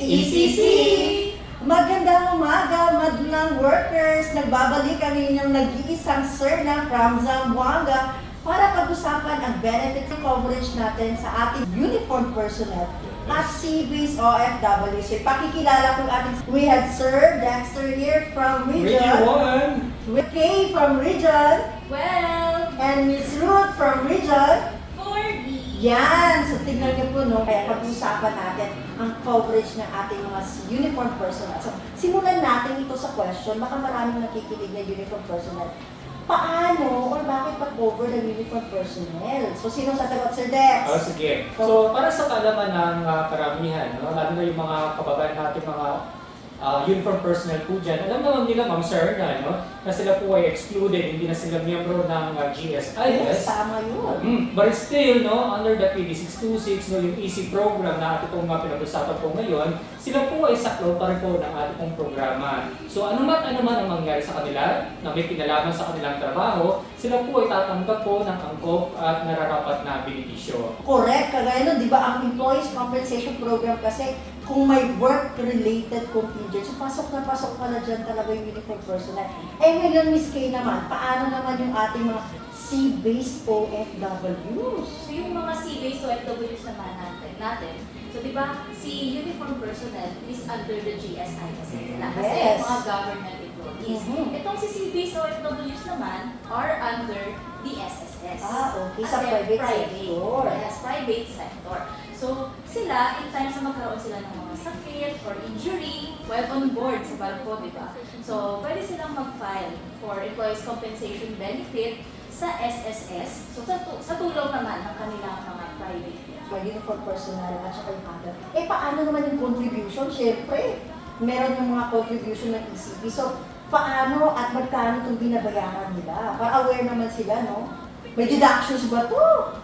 ECC! Magandang umaga, madlang workers! Nagbabalik ang inyong nag-iisang sir na from Zamboanga para pag-usapan ang benefit coverage natin sa ating uniform personnel at Sea-based OFW. So, ipakikilala ko ating we had Sir Dexter here from Region 1. with Kay from Region Well, and Miss Ruth from Region 4D. Yan! So, tingnan niyo po, no? Kaya pag-usapan natin ang coverage ng ating mga uniform personnel. So, simulan natin ito sa question. Baka maraming nakikinig na uniform personnel. Paano or bakit pa-cover ng uniform personnel? So, sino sasagot, Sir Dex? Sige. So, para sa kaalaman ng karamihan, no? Lalo na yung mga kababayan natin, mga uniform personnel po dyan, alam naman nila, Ma'am Sir, na sila po ay excluded, hindi na sila miyembro ng Yes, GSIS. tama yun. But still, under the PD 626, yung EC program na ating pong pinag-usapan po ngayon, sila po ay saklo pa rin po ng ating pong programa. So ano man ang mangyari sa kanila, na may kinalaman sa kanilang trabaho, sila po ay tatanggap po ng angkop at nararapat na benepisyo. Correct. Kagaya nun, di ba, ang Employees Compensation Program kasi, kung may work-related contingent, so pasok ka na dyan talaga yung uniform personnel. Eh ngayon, Miss Kay naman, paano naman yung ating mga Sea-based OFWs? So yung mga sea-based OFWs naman natin, so di ba, si uniform personnel is under the GSI kasi sila. Kasi Yes. mga government employees. Itong si sea-based OFWs naman are under the SSS. Okay. Sa Kasi private sector. Yes, private sector. So, sila, in times na magkaroon sila ng mga sakit or injury, while on board sa barko, di ba? So, pwede silang mag-file for employees compensation benefit sa SSS. So, sa tulong naman ng kanilang mga private. Mga uniform personnel at saka yung other. Eh, paano naman yung contribution? Siyempre, meron yung mga contribution ng ECP. So, paano at magkano itong binabayaran nila? Para aware naman sila, no? May deductions ba to?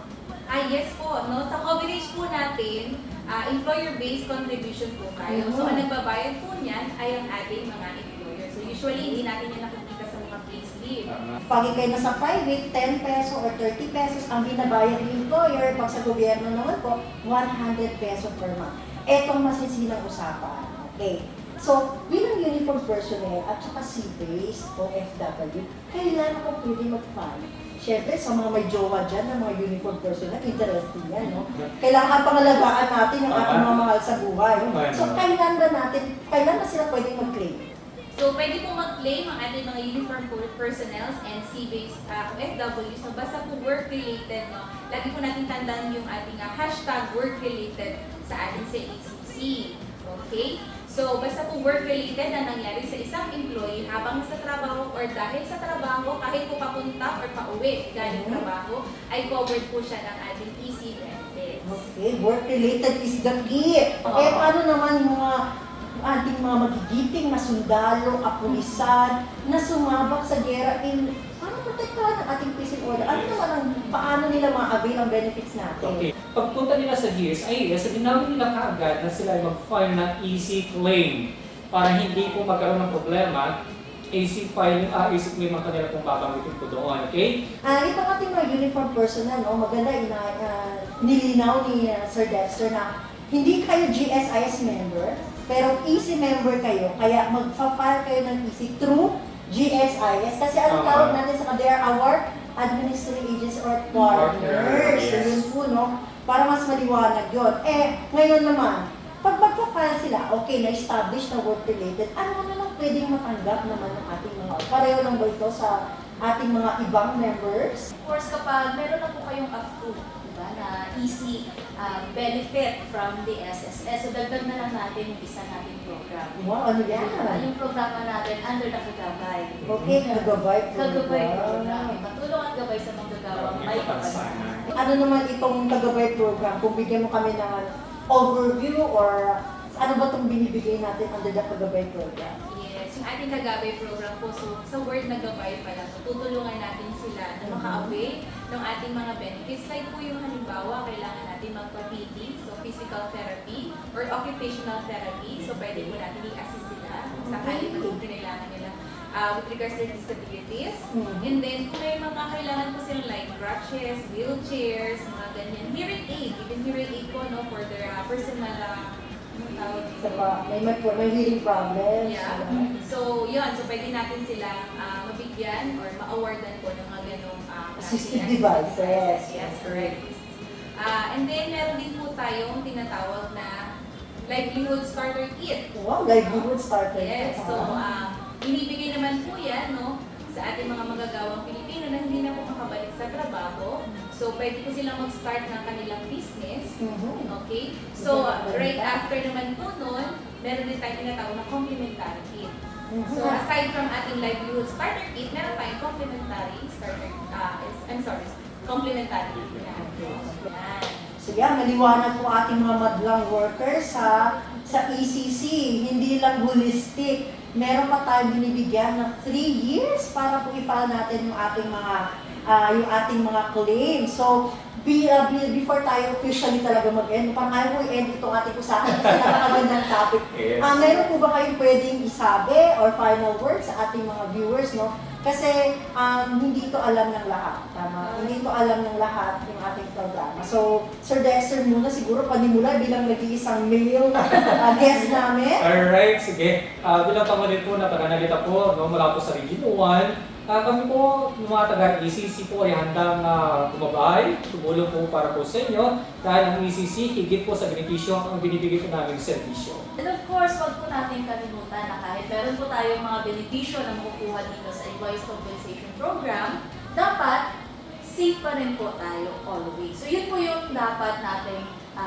Yes po, no? Sa coverage po natin, employer-based contribution po tayo. So, ang nagbabayad po niyan ay ang ating mga employer. So, usually, hindi natin yan nakikita sa mga payslip. Pag ikay nasa private, 10 peso or 30 pesos ang binabayad ng employer. Pag sa gobyerno naman po, 100 peso per month. Etong masisilang usapan. Okay. So, bilang uniform personnel at saka sea-based o FW, kailangan ko pwede mag-file. Siyempre, sa mga may jowa dyan ng mga uniform personnel, interesting yan, no? Kailangan pangalagaan natin ang ating mga mahal sa buhay. So, kailan na sila pwedeng mag-claim? So, pwede po mag-claim ang ating mga uniform personnels and sea-based OFWs. So, basta po work-related, no? Lagi po natin tandaan yung ating hashtag work-related sa ating sa ECC. Okay? So, basta po work-related na nangyari sa isang employee habang sa trabaho or dahil sa trabaho, kahit po papunta or pauwi galing trabaho, ay covered po siya ng ating EC benefits. Okay, work-related is the key. Paano naman yung mga ating mga magigiting na sundalo, kapulisan, na sumabak sa gera para protektahan ang ating peace and order? Ano naman paano nila ma-avail ang benefits natin? Okay. Pagpunta nila sa GSIS, dinawin nila kaagad na sila ay mag-file ng EC claim para hindi po magkaroon ng problema. EC claim ang kanila kung babanggitin po doon, okay? Itong ating mga uniform personnel, no, maganda nilinaw ni Sir Dexter na hindi kayo GSIS member, pero EC member kayo, kaya magpa-file kayo ng EC through GSIS. Kasi anong tawag natin sa they are our administrative agencies or partners. So yun po, no? Para mas maliwanag yun. Ngayon naman, pag magpa-file sila, okay, na-establish na work-related, ano naman pwedeng matanggap naman ng ating mga, pareho lang ba ito sa ating mga ibang members? Of course, kapag meron na po kayong approved, diba, na EC benefit from the SSS, so dagdag na lang natin yung isa nating program. Wow, ano yan? Yung programa natin under the Kagabay. Okay, Kagabay Kagabay program. program. Matulong at gabay sa manggagawang may kapansanan. Ano naman itong Kagabay program? Kung bigyan mo kami ng overview or ano ba itong binibigay natin under the Kagabay program? Yes, yung ating Kagabay program po, so sa word na gabay pala, so tutulungan natin sila na maka-avail ng ating mga benefits. Like po yung halimbawa, kailangan natin magpa-PT, so physical therapy or occupational therapy. So pwede po natin i-assist sila sakali na kailangan nila with regards to disabilities. And then kung may mga kailangan po silang like crutches, wheelchairs, mga ganyan, hearing aid, even hearing aid po, no, for their personal tawag may hearing problems. Yeah. So, yun. So, pwede natin silang mabigyan or ma-awardan po ng mga ganong Assistive klaseng devices. Yes, correct. And then, meron din po tayong tinatawag na livelihood starter kit. Wow, livelihood starter. Yes. So, binibigay naman po yan, no, sa ating mga magagawang Pilipino na hindi na po makabalik sa trabaho. So, pwede po silang mag-start ng kanilang business. Mhm. Okay? So, right after naman po nun, meron din tayong tinatawag na complementary kit. So, aside from ating livelihood starter kit, meron tayong complementary starter, complementary kit na. Yan. So yan, maliwanag po ating mga madlang workers sa ECC. Hindi lang holistic. Meron pa tayong binibigyan na 3 years para po i-file natin yung ating mga claims. So, before tayo officially talaga mag-end, parang ayaw ko i-end itong ating usapan kasi napakagandang topic. Yes. Meron po ba kayong pwedeng isabi or final words sa ating mga viewers, no? Kasi hindi ito alam ng lahat, tama? Hindi ito alam ng lahat yung ating programa. So, Sir Dexter muna siguro panimula bilang nag-iisang male guest namin. Alright, sige. Bilang pangulit po na pananalita po, no, mula po sa Region 1, kami po, yung mga taga-ECC po ay handang tumabay, tumulong po para po sa inyo dahil ang ECC higit po sa benepisyo ang binibigay po namin serbisyo. And of course, wag po natin kalimutan na kahit meron po tayong mga benepisyo na makukuha dito sa Employees Compensation Program, dapat safe pa rin po tayo always. So yun po yung dapat natin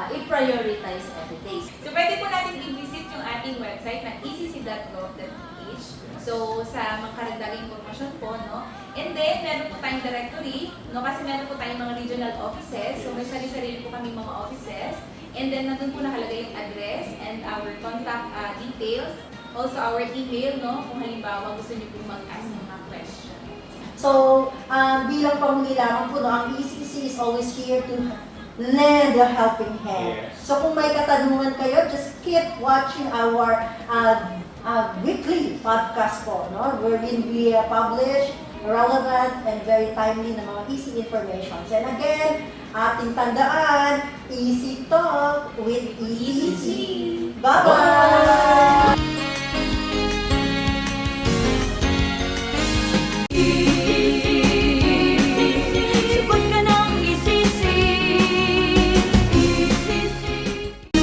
i-prioritize every day. So, pwede po natin i-visit yung ating website na ecc.gov.ph. So, sa mga karagdagang impormasyon po, no? And then, meron po tayong directory, no? Kasi meron po tayong mga regional offices. So, may sarili-sarili po kami mga offices. And then, nandun po nakalagay yung address and our contact details. Also, our email, no? Kung halimbawa gusto niyo po mag-ask ng mga questions. So, bilang pamuli lamang po, no, ang ECC is always here to lend a helping hand. Yes. So, kung may katanungan kayo, just keep watching our weekly podcast po, no? Wherein we publish relevant and very timely na mga easy informations. And again, ating tandaan, Easy Talk with ECC. Bye-bye! Sagot ka ng isisi.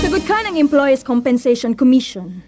Sagot ka ng Employees Compensation Commission.